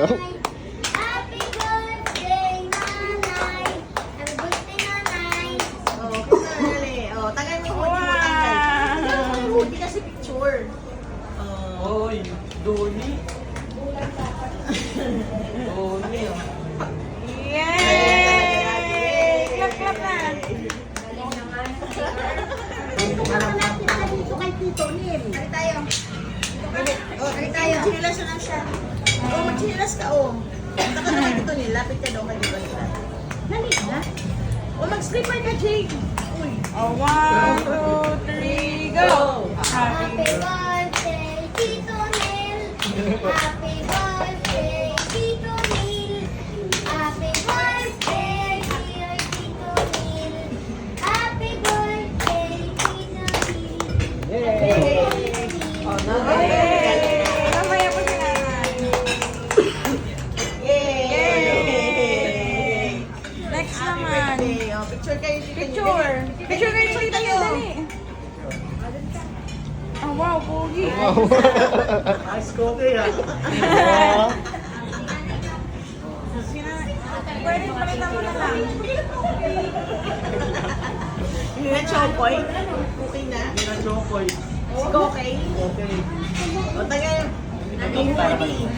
daw. Happy birthday, Nanay! Happy birthday, Nanay! Oh, dali. Oh, tagay mo yung hoodie mo, tanggal. Tagay mo yung hoodie kasi picture. Oh. Oy, Doni. Doni, oh. Yay! Clap, clap na. Dito kay Tito Nil. Kali tayo. Oh, kali tayo. Chinilas na lang siya. Oh, mag-chinilas ka, oh. Punta ka naman dito nila. Lapit ka daw kay Diba nila. Dali na. Oh, mag-slipper ka, Jake. Uy. Oh, 1, 2, 3, go! Happy birthday, Tito Nil! Happy birthday, Tito Nil! Happy birthday, dear Tito Nil! Happy birthday, Tito Nil! Yay! Oh, Yay! Mamaya po si nanay. Yay! Next Happy naman. birthday. Oh, picture kayo dito. Picture. Picture kayo sa tayo. Dali. Oh, wow, pogi. Ice coffee, ah. Pwede palitan mo na lang. Hindi na chokoy. Cooking na. Hindi na chokoy. Si Kokay. Okay. O, tagay. Yung hoodie.